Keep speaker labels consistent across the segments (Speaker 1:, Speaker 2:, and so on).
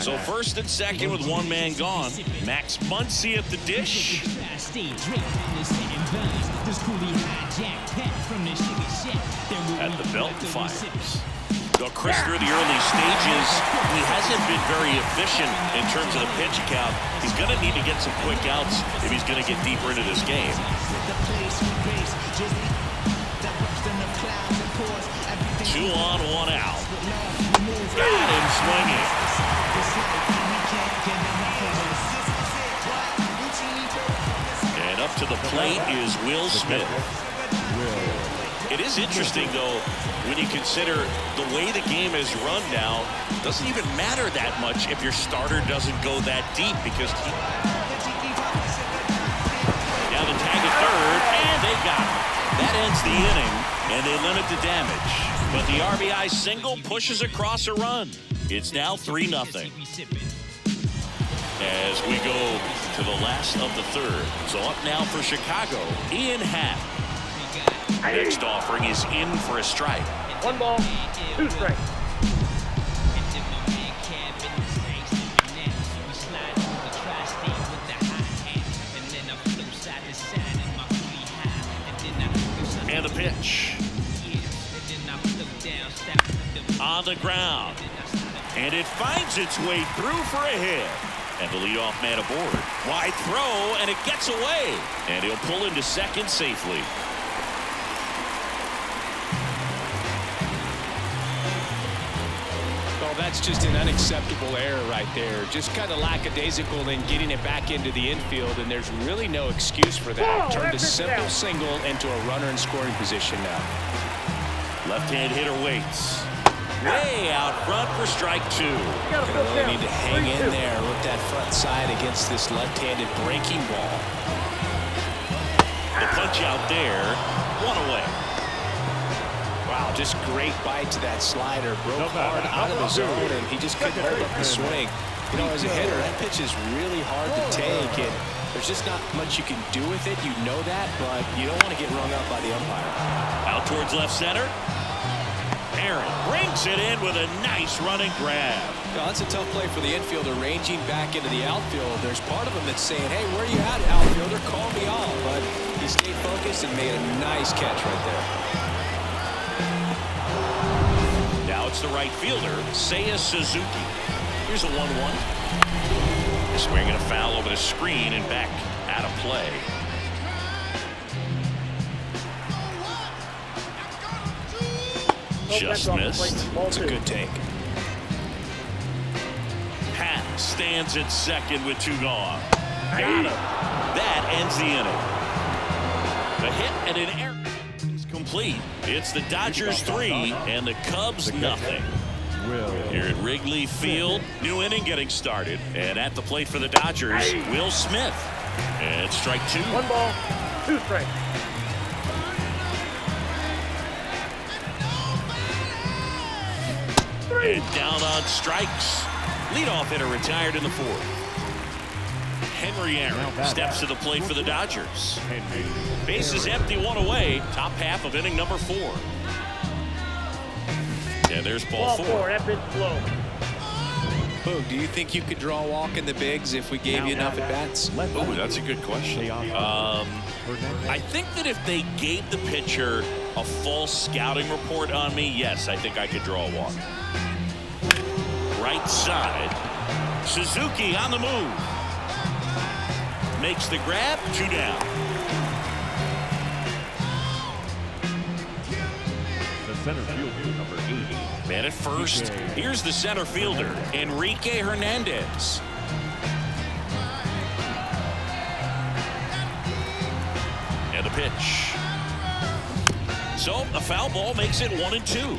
Speaker 1: So first and second with one man gone. Max Muncy at the dish. At the belt fires. Though Chris, through the early stages, he hasn't been very efficient in terms of the pitch count. He's going to need to get some quick outs if he's going to get deeper into this game. 2 on, 1 out. Got him swinging. And up to the plate is Will Smith. It is interesting, though, when you consider the way the game is run now. It doesn't even matter that much if your starter doesn't go that deep, because now the tag at third, and they got him. That ends the inning, and they limit the damage. But the RBI single pushes across a run. It's now 3-0. As we go to the last of the third. So up now for Chicago, Ian Happ. Next offering is in for a strike.
Speaker 2: 1 ball, 2 strikes.
Speaker 1: And the pitch. On the ground. And it finds its way through for a hit. And the leadoff man aboard. Wide throw, and it gets away. And he'll pull into second safely.
Speaker 3: That's just an unacceptable error right there. Just kind of lackadaisical in getting it back into the infield, and there's really no excuse for that. Turned a simple single into a runner in scoring position now.
Speaker 1: Left-hand hitter waits. Way out front for strike 2.
Speaker 3: Gonna really need to hang in there with that front side against this left-handed breaking ball.
Speaker 1: The punch out there. 1 away.
Speaker 3: Wow, just great bite to that slider. Broke hard out of the zone, and he just couldn't hold up the swing. You know, as a hitter, that pitch is really hard to take, and there's just not much you can do with it. You know that, but you don't want to get rung up by the umpire.
Speaker 1: Out towards left center. Aaron brings it in with a nice running grab.
Speaker 3: You know, that's a tough play for the infielder, ranging back into the outfield. There's part of him that's saying, hey, where are you at, outfielder? Call me off. But he stayed focused and made a nice catch right there.
Speaker 1: Now it's the right fielder, Seiya Suzuki. Here's a 1-1. Swinging a foul over the screen and back out of play. Just missed.
Speaker 3: It's a good take.
Speaker 1: Pat stands at second with 2 gone. Got him. That ends the inning. The hit and an error is complete. It's the Dodgers 3 and the Cubs nothing. Here at Wrigley Field, new inning getting started. And at the plate for the Dodgers, Will Smith. And strike 2.
Speaker 2: 1 ball, 2 strikes.
Speaker 1: And down on strikes. Leadoff hitter retired in the 4th. Henry Aaron steps to the plate for the Dodgers. Bases empty, 1 away. Top half of inning number 4. And there's ball 4.
Speaker 2: That bit's slow.
Speaker 3: Boog, do you think you could draw a walk in the bigs if we gave you enough at bats?
Speaker 1: Oh, that's a good question. I think that if they gave the pitcher a false scouting report on me, yes, I think I could draw a walk. Right side. Suzuki on the move. Makes the grab. 2 down.
Speaker 4: The center fielder, number 80.
Speaker 1: Man at first. Here's the center fielder, Enrique Hernandez. And the pitch. So a foul ball makes it 1-2.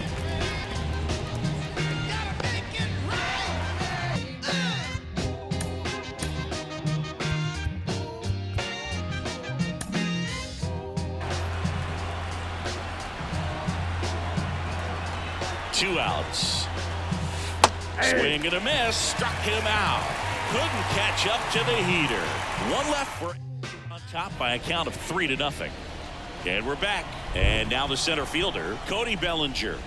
Speaker 1: Two outs. Swing and a miss. Struck him out. Couldn't catch up to the heater. 1 left for on top by a count of 3-0. And we're back. And now the center fielder, Cody Bellinger.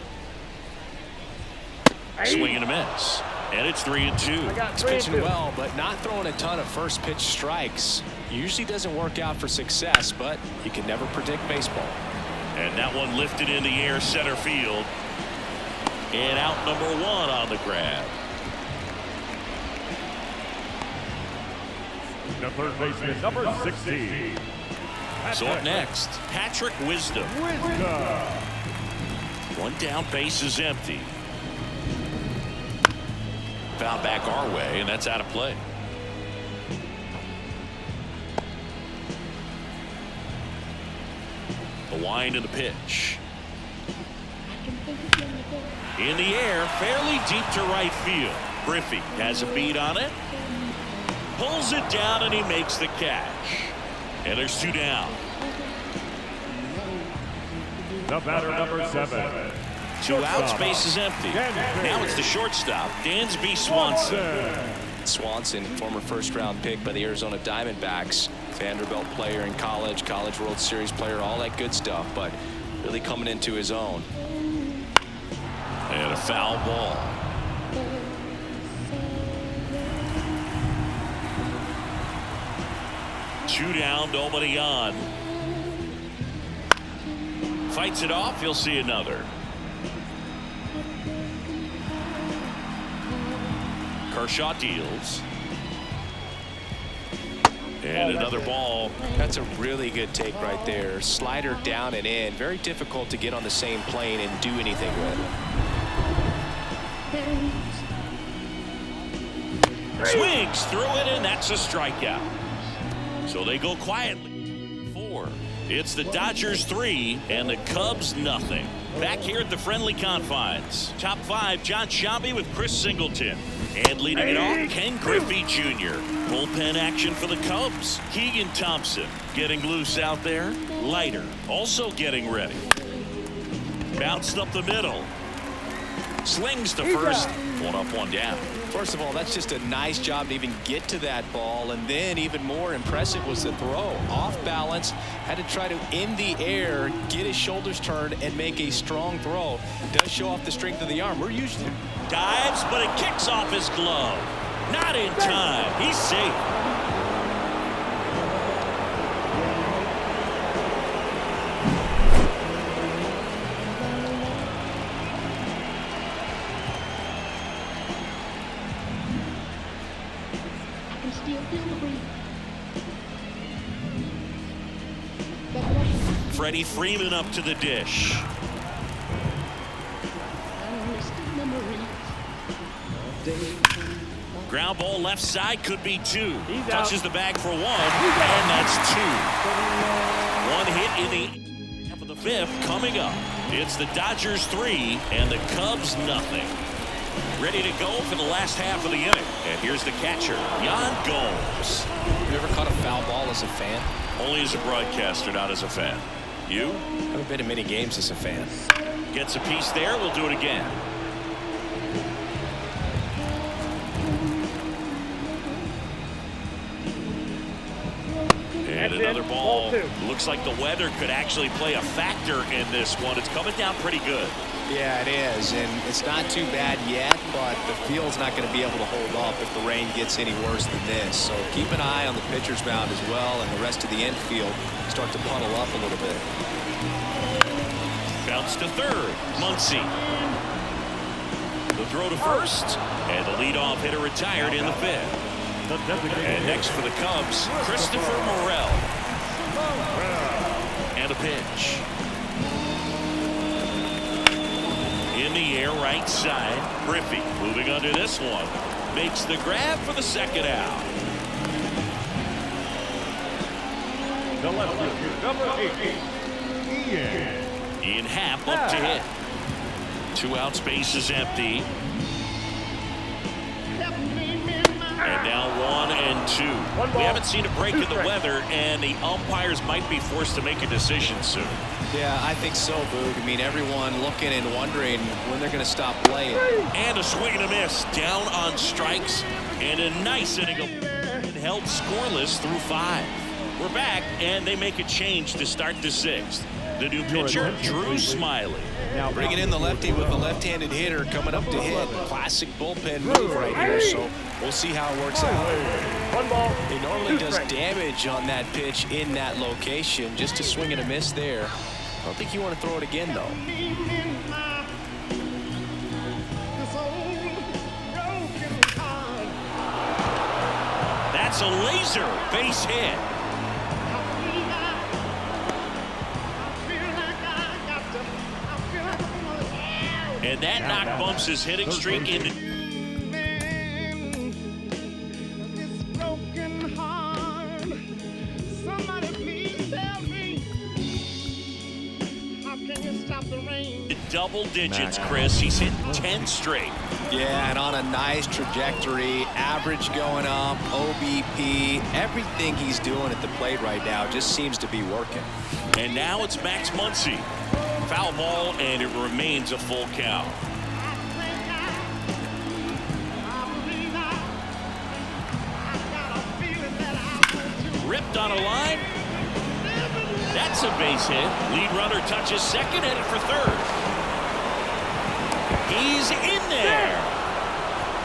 Speaker 1: Swing and a miss. And it's 3-2.
Speaker 3: He's pitching well, but not throwing a ton of first pitch strikes. Usually doesn't work out for success, but you can never predict baseball.
Speaker 1: And that one lifted in the air, center field. And out number 1 on the grab.
Speaker 4: The third baseman, number 16.
Speaker 1: So up next, Patrick Wisdom. One down, base is empty. Foul back our way, and that's out of play. The wind and the pitch. In the air, fairly deep to right field. Griffey has a beat on it. Pulls it down, and he makes the catch. And there's 2 down.
Speaker 4: The batter, number 7.
Speaker 1: 2 outs, base is empty. Now it's the shortstop, Dansby Swanson.
Speaker 3: Swanson, former first-round pick by the Arizona Diamondbacks. Vanderbilt player in college, College World Series player, all that good stuff, but really coming into his own.
Speaker 1: And a foul ball. Two down, nobody on. Fights it off, you'll see another. Kershaw deals. And another ball.
Speaker 3: That's a really good take right there. Slider down and in. Very difficult to get on the same plane and do anything with.
Speaker 1: Swings through it, and that's a strikeout. So they go quietly. 4. It's the Dodgers 3 and the Cubs nothing. Back here at the friendly confines. Top 5, John Sciambi with Chris Singleton. And leading it off, Ken Griffey Jr. Bullpen action for the Cubs. Keegan Thompson getting loose out there. Leiter also getting ready. Bounced up the middle. Slings to first. 1 up, 1 down.
Speaker 3: First of all, that's just a nice job to even get to that ball, and then even more impressive was the throw. Off balance, had to try to in the air, get his shoulders turned, and make a strong throw. Does show off the strength of the arm. We're usually
Speaker 1: dives, but it kicks off his glove. Not in time. He's safe. Freddie Freeman up to the dish. Ground ball left side, could be 2. Touches the bag for 1, and that's 2. 1 hit in the half of the 5th coming up. It's the Dodgers 3 and the Cubs nothing. Ready to go for the last half of the inning. And here's the catcher, Yan Gomes.
Speaker 3: You ever caught a foul ball as a fan?
Speaker 1: Only as a broadcaster, not as a fan. You?
Speaker 3: I haven't been to many games as a fan.
Speaker 1: Gets a piece there. We'll do it again. And another ball. Looks like the weather could actually play a factor in this one. It's coming down pretty good.
Speaker 3: Yeah, it is, and it's not too bad yet, but the field's not going to be able to hold up if the rain gets any worse than this. So keep an eye on the pitcher's mound as well, and the rest of the infield start to puddle up a little bit.
Speaker 1: Bounce to third. Muncy. The throw to first, and the leadoff hitter retired in the 5th. And next for the Cubs, Christopher Morel. And a pitch. In the air, right side. Griffey moving under this one. Makes the grab for the 2nd out.
Speaker 4: The left fielder, number 8,
Speaker 1: Ian Happ up to hit. 2 outs, base is empty. And now 1 and 2. We haven't seen a break in the weather, and the umpires might be forced to make a decision soon.
Speaker 3: Yeah, I think so, Boog. I mean, everyone looking and wondering when they're going to stop playing.
Speaker 1: And a swing and a miss. Down on strikes. And a nice inning held scoreless through 5. We're back, and they make a change to start the 6th. The new pitcher, Drew Smiley.
Speaker 3: Bringing in the lefty with the left-handed hitter coming up to hit. Classic bullpen move right here, so we'll see how it works out.
Speaker 2: One ball.
Speaker 3: He normally does
Speaker 2: strikes.
Speaker 3: damage on that pitch in that location. Just a swing and a miss there. I don't think you want to throw it again, though.
Speaker 1: That's a laser base hit. And that knock bumps his hitting streak into... double digits, Chris. He's hit 10 straight.
Speaker 3: Yeah, and on a nice trajectory. Average going up, OBP. Everything he's doing at the plate right now just seems to be working.
Speaker 1: And now it's Max Muncy. Foul ball, and it remains a full count. Ripped on a line. That's a base hit. Lead runner touches second, headed for third. He's in there.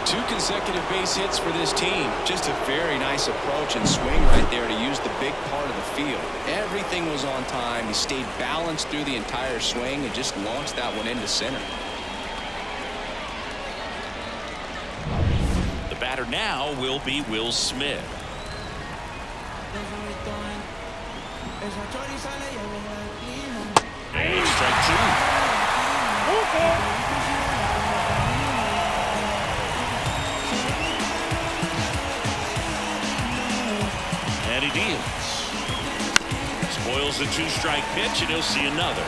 Speaker 3: 2 consecutive base hits for this team. Just a very nice approach and swing right there to use the big part of the field. Everything was on time. He stayed balanced through the entire swing and just launched that one into center.
Speaker 1: The batter now will be Will Smith. And strike 2. And he deals. Spoils the 2-strike pitch, and he'll see another.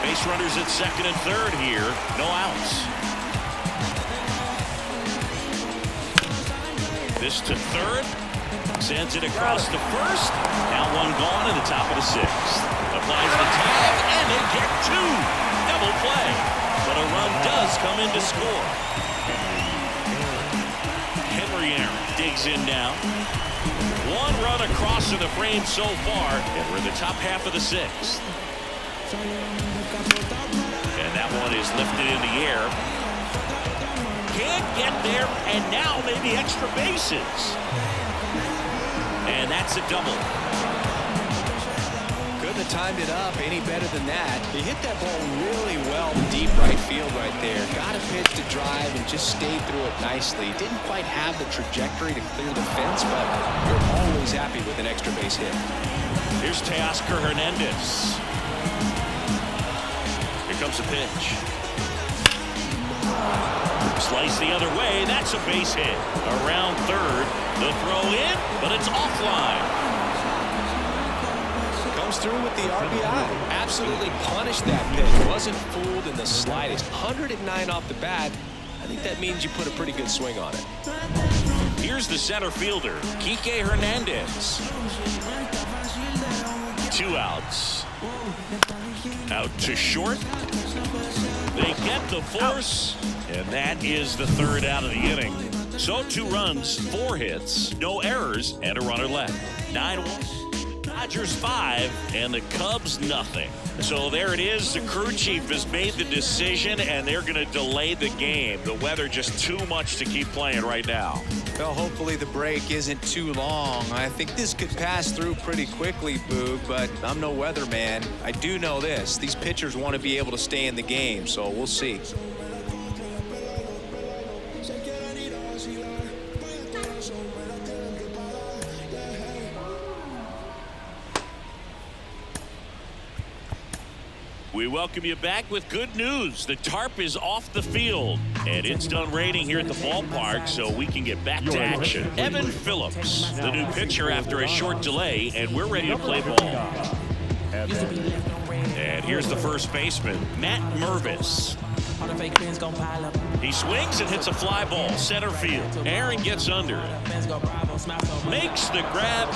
Speaker 1: Base runners at second and third here. No outs. This to third. Sends it across to first. Now one gone in the top of the 6th. Applies the tag, and they get 2. Double play. But a run does come in to score. Henry Aaron digs in now. 1 run across to the frame so far, and we're in the top half of the 6th. And that one is lifted in the air. Can't get there, and now maybe extra bases. And that's a double.
Speaker 3: Couldn't have timed it up any better than that. He hit that ball really well in deep right field right there. Got a pitch to drive and just stayed through it nicely. Didn't quite have the trajectory to clear the fence, but you're always happy with an extra base hit.
Speaker 1: Here's Teoscar Hernandez. Here comes the pitch. Slice the other way. That's a base hit. Around third. The throw in, but it's offline.
Speaker 3: Comes through with the RBI. Absolutely punished that pitch. Wasn't fooled in the slightest. 109 off the bat. I think that means you put a pretty good swing on it.
Speaker 1: Here's the center fielder, Kike Hernandez. 2 outs. Out to short. They get the force, and that is the 3rd out of the inning. So 2 runs, 4 hits, no errors, and a runner left. 9-1. Dodgers 5, and the Cubs nothing. So there it is. The crew chief has made the decision, and they're going to delay the game. The weather just too much to keep playing right now.
Speaker 3: Well, hopefully the break isn't too long. I think this could pass through pretty quickly, Boog, but I'm no weatherman. I do know this. These pitchers want to be able to stay in the game, so we'll see.
Speaker 1: We welcome you back with good news. The tarp is off the field, and it's done raining here at the ballpark, so we can get back to action. Evan Phillips, the new pitcher after a short delay, and we're ready to play ball. And here's the first baseman, Matt Mervis. He swings and hits a fly ball, center field. Aaron gets under it. Makes the grab,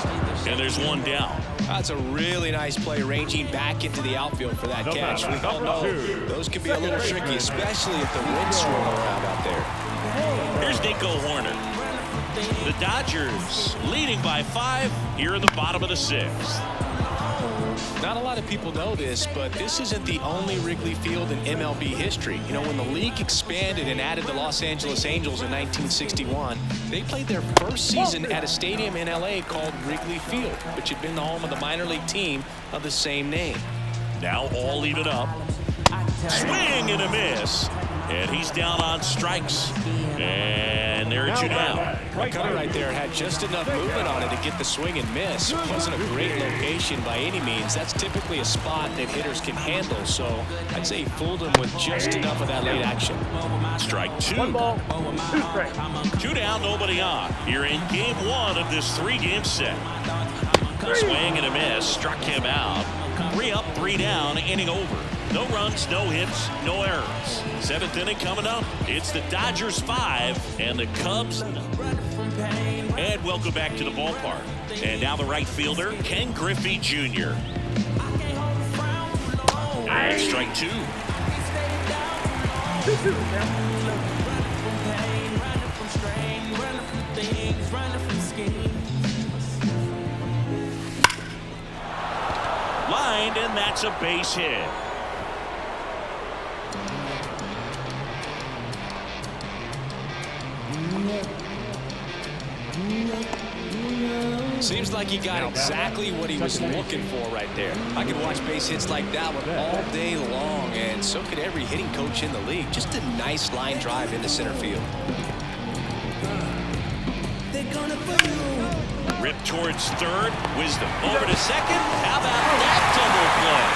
Speaker 1: and there's one down.
Speaker 3: That's a really nice play, ranging back into the outfield for that catch. We all know those can be a little tricky, especially if the wind's swirling around out there.
Speaker 1: Here's Nico Horner. The Dodgers leading by 5 here in the bottom of the 6th.
Speaker 3: Not a lot of people know this, but this isn't the only Wrigley Field in MLB history. You know, when the league expanded and added the Los Angeles Angels in 1961, they played their first season at a stadium in LA called Wrigley Field, which had been the home of the minor league team of the same name.
Speaker 1: Now all even up. Swing and a miss. And he's down on strikes. And they're 2 down.
Speaker 3: The cutter right there had just enough movement on it to get the swing and miss. It wasn't a great location by any means. That's typically a spot that hitters can handle. So I'd say he fooled him with just enough of that late action.
Speaker 1: Strike 2.
Speaker 2: 1 ball, 2 strikes.
Speaker 1: 2 down, nobody on. You're in game 1 of this 3-game set. Swing and a miss. Struck him out. 3 up, 3 down, inning over. No runs, no hits, no errors. 7th inning coming up. It's the Dodgers 5 and the Cubs. And welcome back to the ballpark. And now the right fielder, Ken Griffey Jr. And strike 2.
Speaker 2: 2-2.
Speaker 1: Lined, and that's a base hit.
Speaker 3: Seems like he got exactly what he was looking for right there. I could watch base hits like that one all day long, and so could every hitting coach in the league. Just a nice line drive into center field.
Speaker 1: Rip towards third. Wisdom over to second. How about that double play?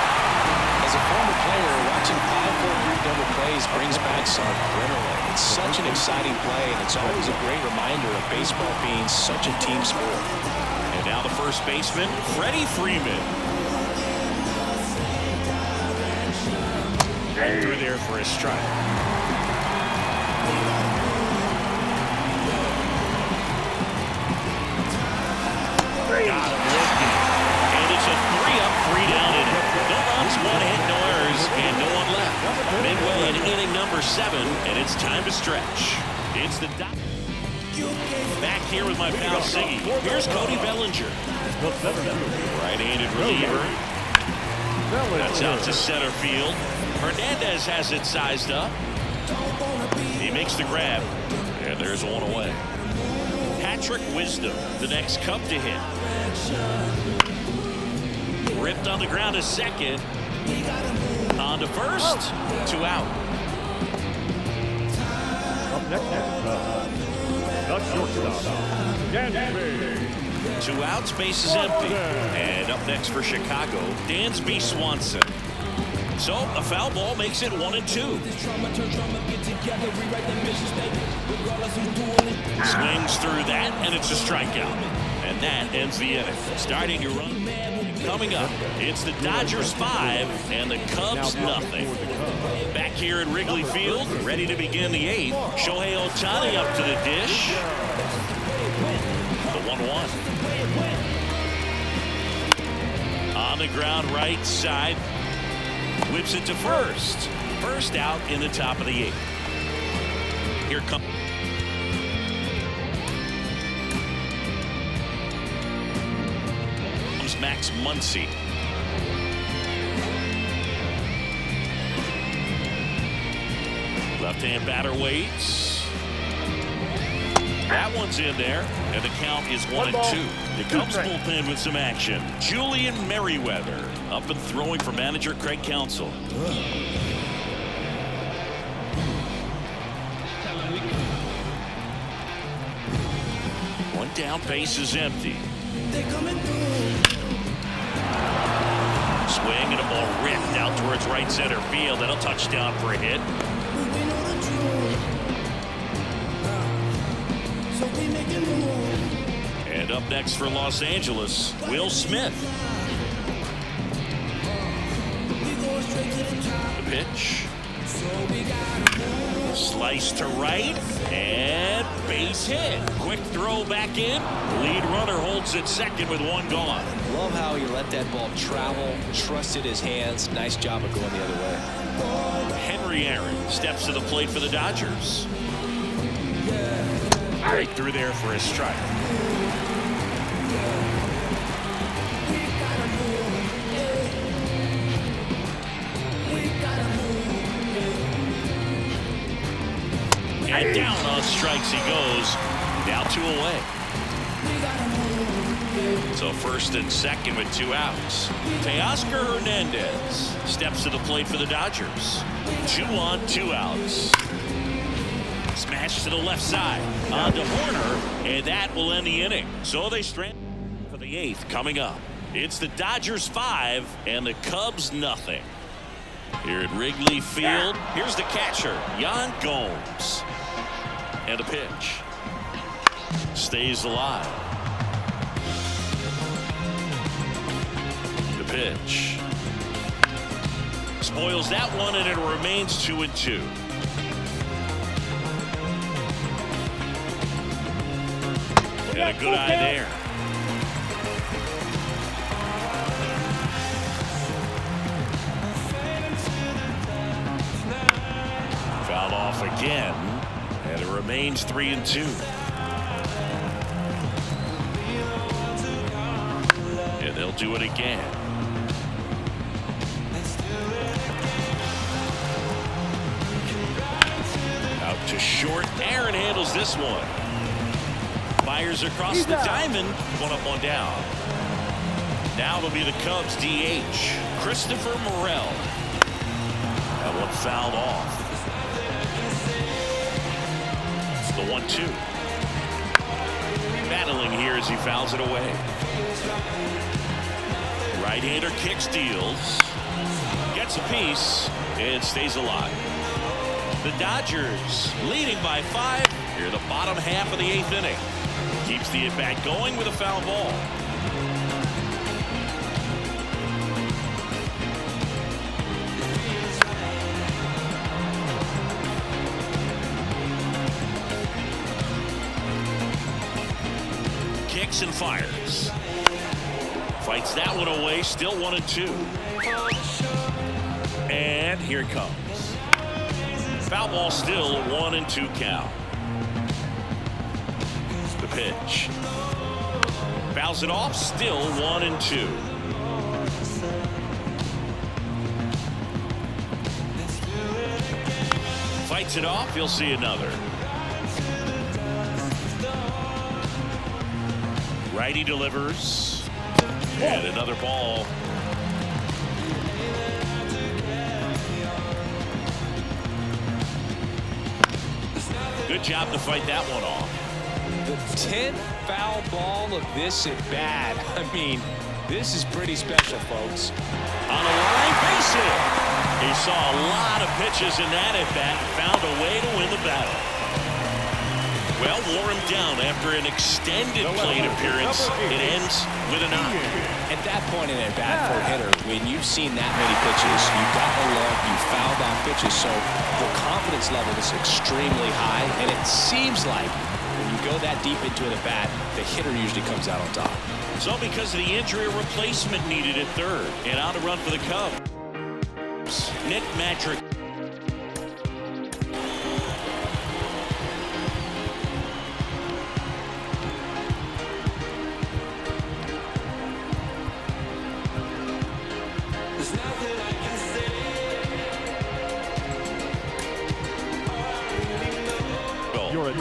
Speaker 3: As a former player, watching 5-4-3 double plays brings back some adrenaline. It's such an exciting play, and it's always a great reminder of baseball being such a team sport.
Speaker 1: And now the first baseman, Freddie Freeman. Right through there for a strike. Got him looking. And it's a 3-up, 3-down inning. No runs, 1 hit, no errors, and no one left. Midway in inning number 7, and it's time to stretch. It's the back here with my pal Siggy. Here's Cody Bellinger. Right-handed reliever. That's out to center field. Hernandez has it sized up. He makes the grab. And there's one away. Patrick Wisdom, the next Cub to hit. Ripped on the ground to second. On to first. 2 out.
Speaker 4: Up next, the shortstop, Dansby.
Speaker 1: 2 outs, base is empty. And up next for Chicago, Dansby Swanson. So a foul ball makes it 1-2. Swings through that, and it's a strikeout. And that ends the inning. Starting to run. Coming up, it's the Dodgers 5 and the Cubs nothing. Back here at Wrigley Field, ready to begin the 8th. Shohei Ohtani up to the dish. The 1-1. On the ground, right side. Whips it to first. First out in the top of the 8th. Here comes Max Muncy. Left-hand batter waits. That one's in there, and the count is 1-2. It comes bullpen with some action. Julian Merriweather up and throwing for manager Craig Counsell. One down, base is empty. Swing and a ball ripped out towards right center field, and a touchdown for a hit. And up next for Los Angeles, Will Smith. The pitch. Slice to right, and base hit. Quick throw back in. Lead runner holds at second with 1 gone.
Speaker 3: Love how he let that ball travel, trusted his hands. Nice job of going the other way.
Speaker 1: Henry Aaron steps to the plate for the Dodgers. Right through there for a strike. And down on strikes he goes. Now 2 away. So first and second with 2 outs. Teoscar Hernandez steps to the plate for the Dodgers. 2 on, 2 outs. Smash to the left side. On to Horner, and that will end the inning. So they strand for the 8th coming up. It's the Dodgers 5 and the Cubs nothing. Here at Wrigley Field, here's the catcher, Yan Gomes. And a pitch. Stays alive. The pitch. Spoils that one, and it remains 2-2. And a good eye there. Fouled off again, and it remains 3-2. And they'll do it again. Out to short. Aaron handles this one. Fires across the diamond. 1 up, 1 down. Now it'll be the Cubs DH, Christopher Morel. That one fouled off. It's the 1-2. Battling here as he fouls it away. Right-hander kicks, deals. Gets a piece and stays alive. The Dodgers leading by 5 here the bottom half of the 8th inning. Keeps the at-bat going with a foul ball. Kicks and fires. Fights that one away, still 1-2. And here it comes. Foul ball, still 1-2 count. The pitch. Fouls it off, still 1-2. Fights it off, you'll see another. Righty delivers. And another ball. Good job to fight that one off.
Speaker 3: The 10th foul ball of this at bat. I mean, this is pretty special, folks.
Speaker 1: On the line, base hit. He saw a lot of pitches in that at bat and found a way to win the battle. Well, wore him down after an extended plate appearance. It ends with a knock.
Speaker 3: At that point in at bat for a hitter, when you've seen that many pitches, you've gotten a look, you've fouled off pitches, so the confidence level is extremely high, and it seems like when you go that deep into an at bat, the hitter usually comes out on top.
Speaker 1: So because of the injury, a replacement needed at third, and on to run for the Cubs. Nick Madrick.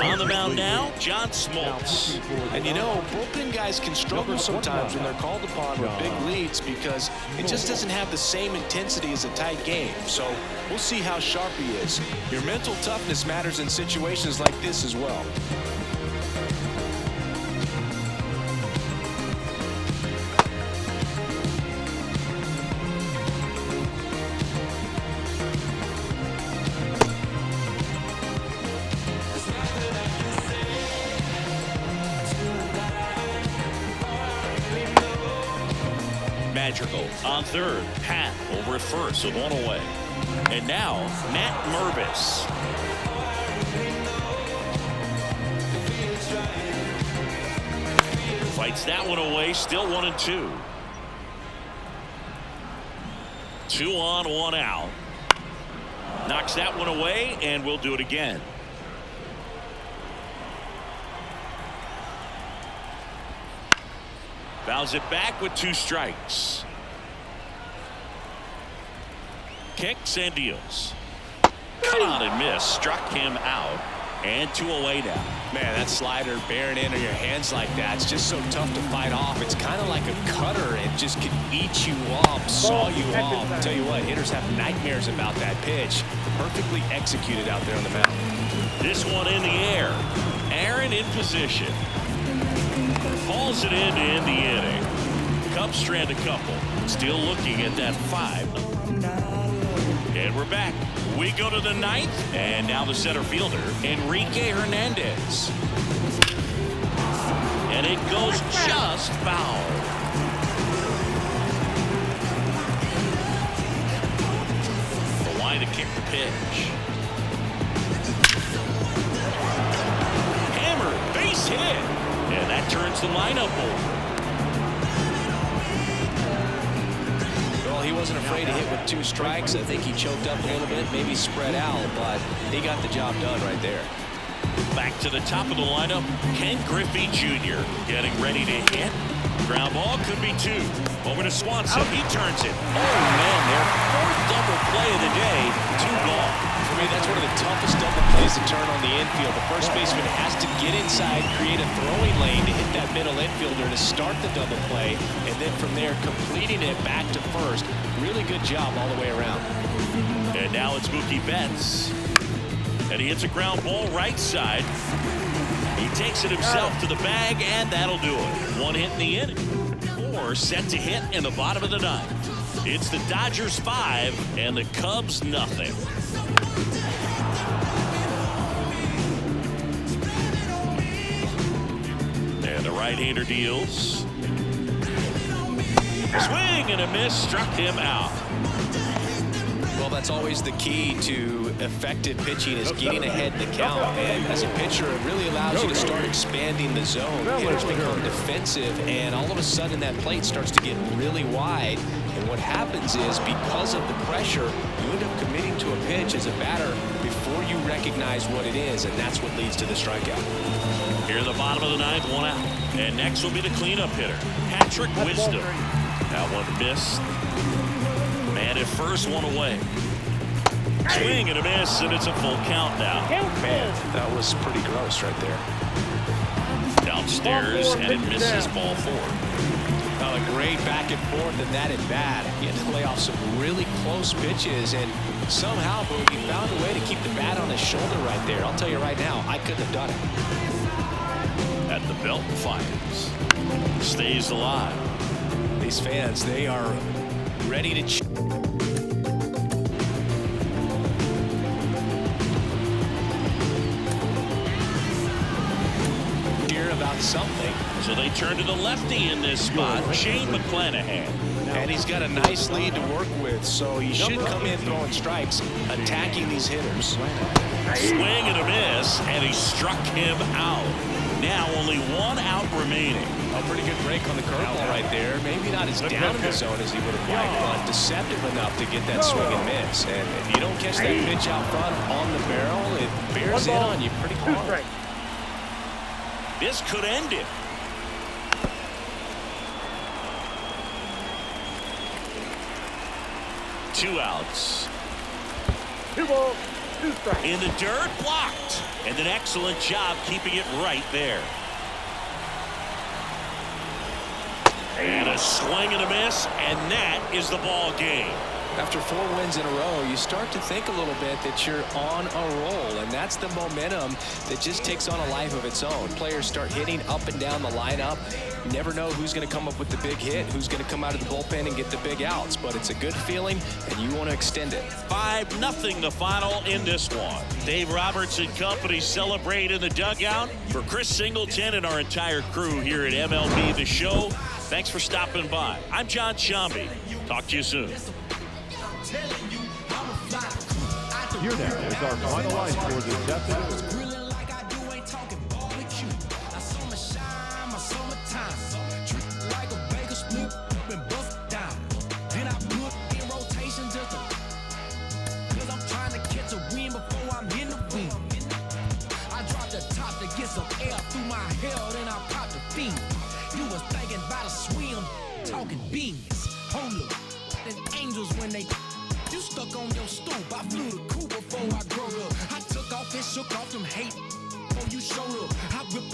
Speaker 1: On the mound now, John Smoltz.
Speaker 3: And you know, bullpen guys can struggle sometimes when they're called upon with big leads because it just doesn't have the same intensity as a tight game. So we'll see how sharp he is. Your mental toughness matters in situations like this as well.
Speaker 1: Madrigal on third. Pat over at first with 1 away. And now Matt Mervis. Fights that one away, still 1-2. 2 on, 1 out. Knocks that one away, and we'll do it again. Fouls it back with 2 strikes. Kicks and deals. Cut on and miss. Struck him out. And 2 away now.
Speaker 3: Man, that slider bearing in on your hands like that, it's just so tough to fight off. It's kind of like a cutter. It just can eat you off, saw you off. I'll tell you what, hitters have nightmares about that pitch. Perfectly executed out there on the mound.
Speaker 1: This one in the air. Aaron in position. Hauls it in to end the inning. Cubs strand a couple. Still looking at that 5. And we're back. We go to the 9th, and now the center fielder, Enrique Hernandez. And it goes just foul. The line to kick the pitch. Hammered, base hit. And that turns the lineup over.
Speaker 3: He wasn't afraid to hit with 2 strikes. I think he choked up a little bit, maybe spread out, but he got the job done right there.
Speaker 1: Back to the top of the lineup, Ken Griffey Jr. getting ready to hit. Ground ball could be 2. Over to Swanson. He turns it. Oh, man, their 4th double play of the day. 2 gone.
Speaker 3: For me, that's one of the toughest double plays to turn on the infield. The first baseman has to get inside, create a throwing lane to hit that middle infielder to start the double play, and then from there, completing it back to first. Really good job all the way around.
Speaker 1: And now it's Mookie Betts. And he hits a ground ball right side. He takes it himself to the bag, and that'll do it. 1 hit in the inning. 4 set to hit in the bottom of the 9th. It's the Dodgers 5 and the Cubs nothing. And the right-hander deals. Swing and a miss, struck him out.
Speaker 3: Well, that's always the key to effective pitching, is getting ahead in the count. And as a pitcher, it really allows you to start expanding the zone. Hitters become defensive, and all of a sudden that plate starts to get really wide. And what happens is, because of the pressure, you end up committing to a pitch as a batter before you recognize what it is, and that's what leads to the strikeout.
Speaker 1: Here in the bottom of the 9th, 1 out. And next will be the cleanup hitter, Patrick Wisdom. That one missed. Man at first, 1 away. Swing and a miss, and it's a full count now.
Speaker 3: Man, that was pretty gross right there.
Speaker 1: Downstairs, and it misses ball 4.
Speaker 3: A great back and forth in that at bat. He had to lay off some really close pitches, and somehow Boogie found a way to keep the bat on his shoulder right there. I'll tell you right now, I couldn't have done it.
Speaker 1: At the belt, fires. Stays alive.
Speaker 3: These fans, they are ready to cheer about something.
Speaker 1: So they turn to the lefty in this spot, Shane McClanahan.
Speaker 3: And he's got a nice lead to work with, so he should come in throwing strikes, attacking these hitters.
Speaker 1: Swing and a miss, and he struck him out. Now only 1 out remaining.
Speaker 3: A pretty good break on the curveball right there. Maybe not as down in the zone as he would have liked, but deceptive enough to get that swing and miss. And if you don't catch that pitch out front on the barrel, it bears in on you pretty hard.
Speaker 1: This could end it. Two outs.
Speaker 2: 2 balls, 2 strikes.
Speaker 1: In the dirt, blocked. And an excellent job keeping it right there. And a swing and a miss, and that is the ball game.
Speaker 3: After 4 wins in a row, you start to think a little bit that you're on a roll, and that's the momentum that just takes on a life of its own. Players start hitting up and down the lineup. You never know who's going to come up with the big hit, who's going to come out of the bullpen and get the big outs, but it's a good feeling, and you want to extend it.
Speaker 1: 5-0 the final in this one. Dave Roberts and company celebrate in the dugout. For Chris Singleton and our entire crew here at MLB The Show, thanks for stopping by. I'm John Shambi. Talk to you soon.
Speaker 4: Here now is our final line for this afternoon.
Speaker 5: Get some air through my hair, then I pop the fiend. You was thinking about a swim, talking beans. Hold up, and angels when they you stuck on your stoop. I flew the coop before I grew up. I took off and shook off them hate. Oh, you showed up. I ripped